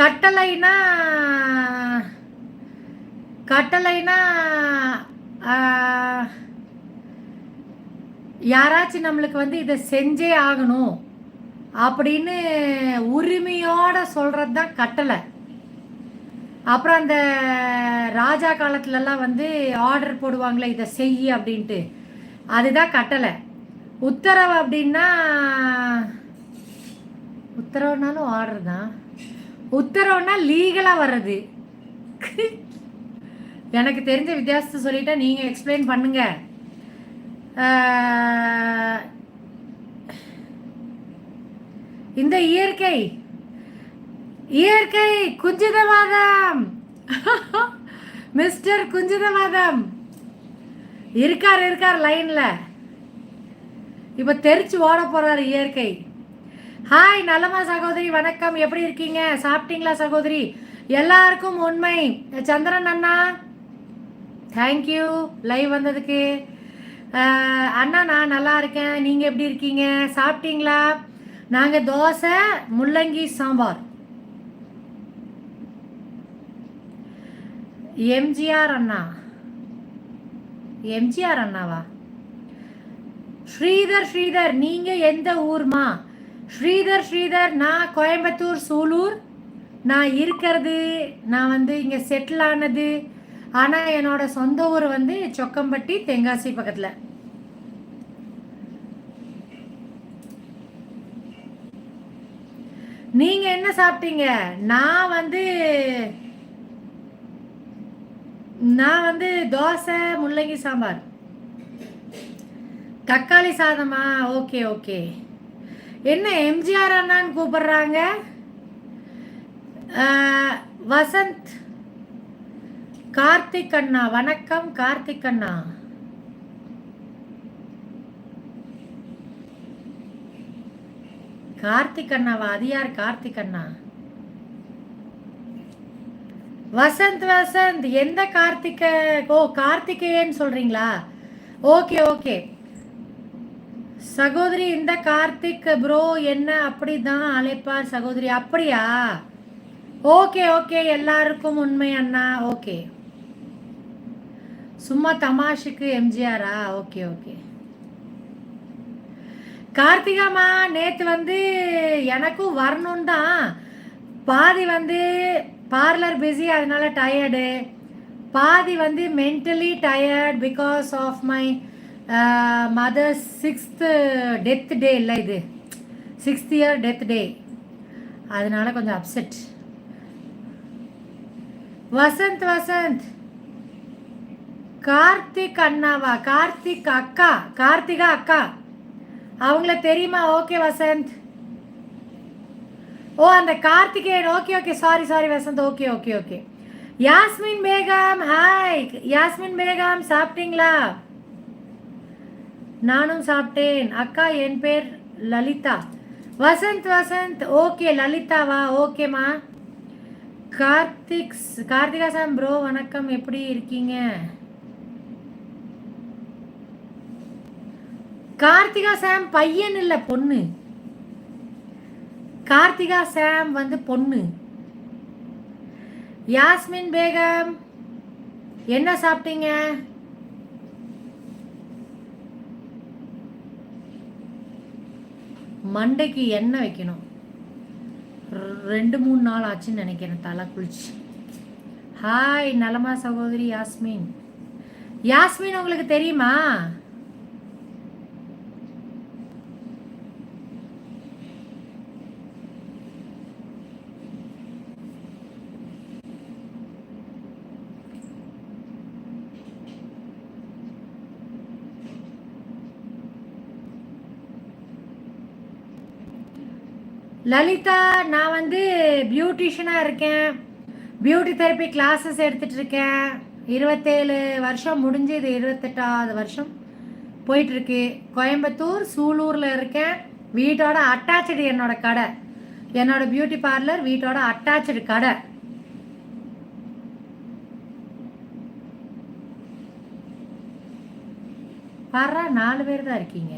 கட்டளைனா கட்டளைனா யாராச்சும் நம்மளுக்கு வந்து இதை செஞ்சே ஆகணும் அப்படின்னு உரிமையோட சொல்கிறது தான் கட்டளை. அப்புறம் அந்த ராஜா காலத்துலலாம் வந்து ஆர்டர் போடுவாங்களே இதை செய் அப்படின்ட்டு, அதுதான் கட்டளை. உத்தரவு அப்படின்னா உத்தரவுனாலும் ஆர்டர் தான். உத்தரவுனா லீகலாக வர்றது. எனக்கு தெரிஞ்ச வித்தியாசத்தை சொல்லிட்டா நீங்கள் எக்ஸ்பிளைன் பண்ணுங்க. இந்த இயற்கை இயற்கை குஞ்சிதவாதம் மிஸ்டர் குஞ்சிதவாதம் இருக்கார் லைன்ல. இப்ப தெரிச்சு ஓட போறாரு இயற்கை. ஹாய் நலமா சகோதரி, வணக்கம், எப்படி இருக்கீங்க? சாப்பிட்டீங்களா சகோதரி? எல்லாருக்கும் உண்மை. சந்திரன் அண்ணா தேங்க்யூ லைவ் வந்ததுக்கு. அண்ணா நான் நல்லா இருக்கேன், நீங்கள் எப்படி இருக்கீங்க? சாப்பிட்டீங்களா? நாங்கள் தோசை முள்ளங்கி சாம்பார். எம்ஜிஆர் அண்ணாவா? ஸ்ரீதர் நீங்கள் எந்த ஊர்மா? ஸ்ரீதர் நான் கோயம்புத்தூர் சூலூர். நான் இருக்கிறது, நான் வந்து இங்கே செட்டில் ஆனது, ஆனால் என்னோட சொந்த ஊர் வந்து சொக்கம்பட்டி தென்காசி பக்கத்தில். நீங்கள் என்ன சாப்பிட்டீங்க? நான் வந்து தோசை முள்ளங்கி சாம்பார். தக்காளி சாதமா? ஓகே. என்ன எம்ஜிஆர் அண்ணான்னு கூப்பிடுறாங்க? வசந்த் கார்த்திக் அண்ணா, வணக்கம் கார்த்திக் அண்ணா. கார்த்திக் அண்ணாவா? அது யார் கார்த்திக் அண்ணா? வசந்த் எந்த கார்த்திக? ஓ கார்த்திகேயன் சொல்றீங்களா? ஓகே சகோதரி, இந்த கார்த்திக் ப்ரோ என்ன அப்படிதான் அழைப்பார் சகோதரி. அப்படியா? ஓகே எல்லாருக்கும் உண்மை அண்ணா. ஓகே, சும்மா தமாஷுக்கு எம்ஜிஆரா? ஓகே. கார்த்திகாமா நேற்று வந்து எனக்கும் வரணும் தான், பாதி வந்து பார்லர் பிஸி அதனால டயர்டு, பாதி வந்து mentally tired because of my mother's 6th death day. இல்லை, இது 6th year டெத் டே, அதனால கொஞ்சம் அப்செட். வசந்த் கார்த்திக் அண்ணாவா? கார்த்திகா அக்கா அவங்கள தெரியுமா? ஓகே வசந்த். ஓ அந்த Karthikeyan. Okay sorry Vasanth. Okay. Yasmin Begum, hi Yasmin Begum, சாப்பிட்டீங்களா? நானும் சாப்பிட்டேன் அக்கா, என் பேர் லலிதா. வசந்த் ஓகே லலிதாவா? ஓகேம்மா. கார்த்திகா சாம் ப்ரோ வணக்கம், எப்படி இருக்கீங்க? கார்த்திகா சாம் பையன் இல்லை பொண்ணு. கார்த்திகா சாம் வந்து பொண்ணு. யாஸ்மின் பேகம் என்ன சாப்பிட்டீங்க? மண்டைக்கு எண்ணெய் வைக்கணும், 2-3 நாள் ஆச்சுன்னு நினைக்கிறேன் தலை குளிச்சு. ஹாய் நலமா சகோதரி யாஸ்மின் உங்களுக்கு தெரியுமா? லலிதா, நான் வந்து பியூட்டிஷியனாக இருக்கேன், பியூட்டி தெரப்பி கிளாஸஸ் எடுத்துகிட்டு இருக்கேன். 27 வருஷம் முடிஞ்சு, இது 28வது வருஷம் போயிட்டுருக்கு. கோயம்புத்தூர் சூலூரில் இருக்கேன். வீட்டோட அட்டாச்சு என்னோட கடை, என்னோட பியூட்டி பார்லர் வீட்டோட அட்டாச்சு கடை. பாரா 4 பேர் தான் இருக்கீங்க.